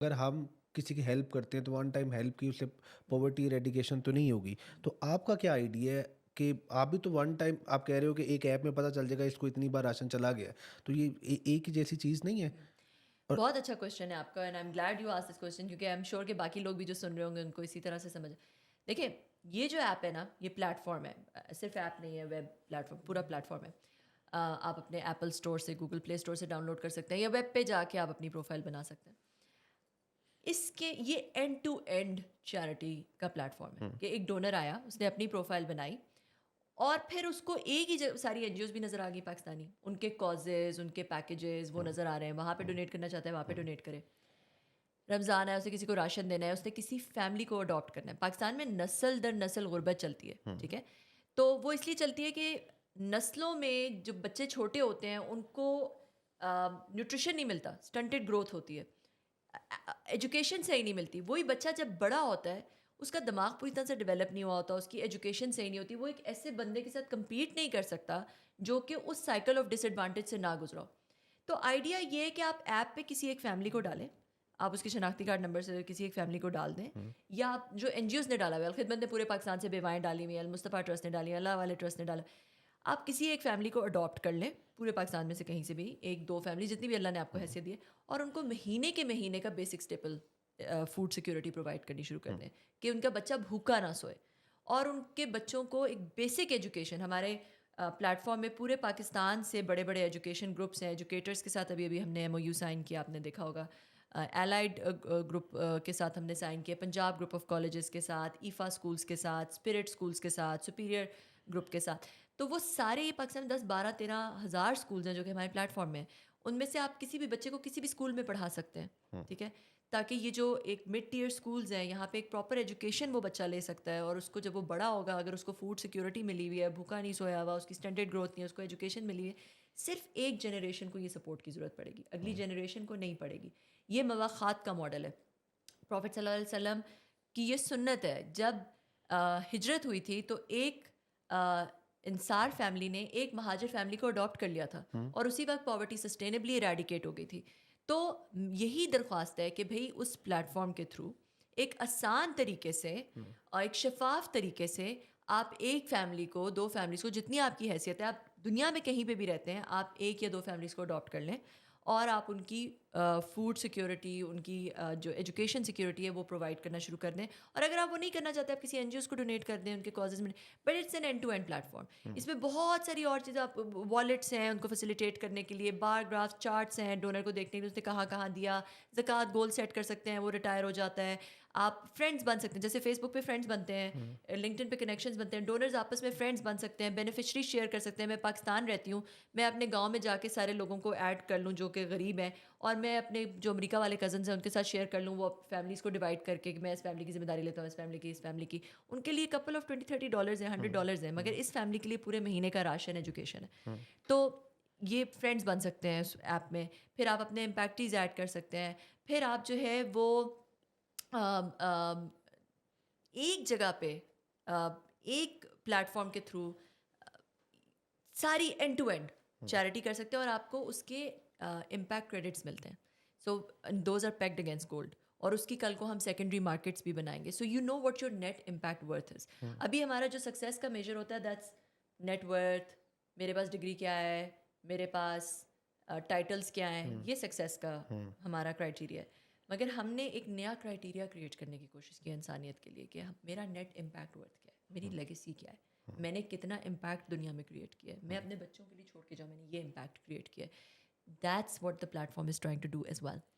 اگر ہم کسی کی ہیلپ کرتے ہیں تو ون ٹائم ہیلپ کی اس سے پاورٹی ایریڈیکیشن تو نہیں ہوگی. تو آپ کا کیا آئیڈیا ہے کہ آپ بھی تو ون ٹائم آپ کہہ رہے ہو کہ ایک ایپ میں پتہ چل جائے گا اس کو اتنی بار راشن چلا گیا, تو یہ ایک ہی جیسی چیز نہیں ہے. اور بہت اچھا کوشچن ہے آپ کا, and I am glad you ask this question, کیونکہ آئی ایم شیور کہ باقی لوگ بھی جو سن رہے ہوں گے ان کو اسی طرح سے سمجھ. دیکھیں, یہ جو ایپ ہے نا, یہ پلیٹ فارم ہے, صرف ایپ نہیں ہے, ویب پلیٹ فارم, پورا پلیٹ فارم ہے. آپ اپنے ایپل اسٹور سے, گوگل پلے اسٹور سے ڈاؤن لوڈ کر سکتے ہیں, یا ویب پہ جا کے آپ اپنی پروفائل بنا سکتے ہیں. اس کے یہ اینڈ ٹو اینڈ چیریٹی کا پلیٹ فارم ہے کہ ایک ڈونر آیا, اس نے اپنی پروفائل بنائی, اور پھر اس کو ایک ہی ساری این جی اوز بھی نظر آ گئی پاکستانی, ان کے کازز, ان کے پیکیجز وہ نظر آ رہے ہیں, وہاں پہ ڈونیٹ کرنا چاہتا ہے وہاں پہ ڈونیٹ کرے. رمضان ہے, اسے کسی کو راشن دینا ہے, اس نے کسی فیملی کو اڈاپٹ کرنا ہے. پاکستان میں نسل در نسل غربت چلتی ہے, ٹھیک ہے, تو وہ اس لیے چلتی ہے کہ نسلوں میں جو بچے چھوٹے ہوتے ہیں ان کو نیوٹریشن نہیں ملتا, اسٹنٹڈ گروتھ ہوتی ہے, ایجوکیشن صحیح نہیں ملتی. وہی بچہ جب بڑا ہوتا ہے اس کا دماغ پوری طرح سے ڈیولپ نہیں ہوا ہوتا, اس کی ایجوکیشن صحیح نہیں ہوتی, وہ ایک ایسے بندے کے ساتھ کمپیٹ نہیں کر سکتا جو کہ اس سائیکل آف ڈس ایڈوانٹیج سے نہ گزرا ہو. تو آئیڈیا یہ ہے کہ آپ ایپ پہ کسی ایک فیملی کو ڈالیں, آپ اس کے شناختی کارڈ نمبر سے کسی ایک فیملی کو ڈال دیں, یا آپ جو این جی اوز نے ڈالا ہوا ہے, الخدمت نے پورے پاکستان سے بیوائیں ڈالی ہوئی ہیں, المصطفیٰ ٹرسٹ نے ڈالی ہیں, اللہ والے ٹرسٹ نے ڈالا, آپ کسی ایک فیملی کو اڈاپٹ کر لیں پورے پاکستان میں سے کہیں سے بھی, ایک دو فیملی جتنی بھی اللہ نے آپ کو حیثیت دی ہے, اور ان کو مہینے کے مہینے کا basic staple food security provide کرنی شروع کر دیں کہ ان کا بچہ بھوکا نہ سوئے, اور ان کے بچوں کو ایک بیسک ایجوکیشن. ہمارے پلیٹ فارم میں پورے پاکستان سے بڑے بڑے ایجوکیشن گروپس ہیں, ایجوکیٹرس کے ساتھ ابھی ہم نے ایم او یو سائن کیا, آپ نے دیکھا ہوگا, ایلائڈ گروپ کے ساتھ ہم نے سائن کیا, پنجاب گروپ آف کالجز کے ساتھ, ایفا اسکولس کے ساتھ, اسپرٹ اسکولس کے ساتھ, سپیریئر گروپ کے ساتھ. تو وہ سارے یہ پاکستان میں 10-12-13 ہزار اسکولز ہیں جو کہ ہمارے پلیٹ فارم میں ہیں. ان میں سے آپ کسی بھی بچے کو کسی بھی اسکول میں پڑھا سکتے ہیں, ٹھیک ہے, تاکہ یہ جو ایک مڈ ٹیئر اسکولز ہیں یہاں پہ ایک پراپر ایجوکیشن وہ بچہ لے سکتا ہے, اور اس کو جب وہ بڑا ہوگا, اگر اس کو فوڈ سیکورٹی ملی ہوئی ہے, بھوکا نہیں سویا ہوا, اس کی اسٹینڈرڈ گروتھ نہیں ہے, اس کو ایجوکیشن ملی ہوئی ہے, صرف ایک جنریشن کو یہ سپورٹ کی ضرورت پڑے گی, اگلی جنریشن کو نہیں پڑے گی. یہ مواخات کا ماڈل ہے. پروفیٹ صلی اللہ علیہ وسلم کی یہ سنت ہے, جب ہجرت ہوئی تھی تو ایک انصار فیملی نے ایک مہاجر فیملی کو اڈاپٹ کر لیا تھا, اور اسی وقت پاورٹی سسٹینبلی ایریڈیکیٹ ہو گئی تھی. تو یہی درخواست ہے کہ بھئی اس پلیٹ فارم کے تھرو ایک آسان طریقے سے اور ایک شفاف طریقے سے آپ ایک فیملی کو, دو فیملیز کو, جتنی آپ کی حیثیت ہے, آپ دنیا میں کہیں پہ بھی رہتے ہیں, آپ ایک یا دو فیملیز کو اڈاپٹ کر لیں, اور آپ ان کی فوڈ سیکیورٹی, ان کی جو ایجوکیشن سیکیورٹی ہے وہ پرووائڈ کرنا شروع کر دیں. اور اگر آپ وہ نہیں کرنا چاہتے, آپ کسی این جی اوز کو ڈونیٹ کر دیں ان کے کازز میں, but it's an end to end platform. اس میں بہت ساری اور چیزیں, آپ والیٹس ہیں ان کو فیسیلیٹیٹ کرنے کے لیے, بار گراف چارٹس ہیں ڈونر کو دیکھنے کے لیے اس نے کہاں کہاں دیا, زکوٰۃ گول سیٹ کر سکتے ہیں, وہ ریٹائر ہو جاتا ہے, آپ فرینڈس بن سکتے ہیں, جیسے فیس بک پہ فرینڈس بنتے ہیں, لنکڈ ان پہ کنیکشنز بنتے ہیں, ڈونرز آپس میں فرینڈس بن سکتے ہیں, بینیفیشری شیئر کر سکتے ہیں. میں پاکستان رہتی ہوں, میں اپنے گاؤں میں جا کے سارے لوگوں کو ایڈ کر لوں جو کہ غریب ہیں, اور میں اپنے جو امریکہ والے کزنس ہیں ان کے ساتھ شیئر کر لوں, وہ فیملیز کو ڈیوائڈ کر کے کہ میں اس فیملی کی ذمہ داری لیتا ہوں, اس فیملی کی, اس فیملی کی. ان کے لیے کپل آف $20-30 ہیں, $100 ہیں, مگر اس فیملی کے لیے پورے مہینے کا راشن ایجوکیشن ہے. تو یہ فرینڈس بن سکتے ہیں اس ایپ میں. پھر آپ اپنے امپیکٹیز ایڈ کر سکتے ہیں. پھر آپ جو ہے وہ ایک جگہ پہ ایک پلیٹ فارم کے تھرو ساری اینڈ ٹو اینڈ چیریٹی کر سکتے ہیں, اور آپ کو اس کے امپیکٹ کریڈٹس ملتے ہیں. So those are packed against gold, اور اس کی کل کو ہم سیکنڈری مارکیٹس بھی بنائیں گے. So you know what your net impact worth is. ابھی ہمارا جو سکسیز کا میجر ہوتا ہے دیٹس نیٹ ورتھ, میرے پاس ڈگری کیا ہے, میرے پاس ٹائٹلس کیا ہیں, یہ سکسیز کا ہمارا کرائٹیریا ہے. مگر ہم نے ایک نیا کرائٹیریا کریٹ کرنے کی کوشش کی انسانیت کے لیے کہ میرا نیٹ امپیکٹ ورتھ کیا ہے, میری لیگیسی کیا ہے, میں نے کتنا امپیکٹ دنیا میں کریٹ کیا ہے, میں اپنے بچوں کے لیے چھوڑ کے جاؤں, میں نے یہ امپیکٹ کریٹ کیا ہے. That's what the platform is trying to do as well.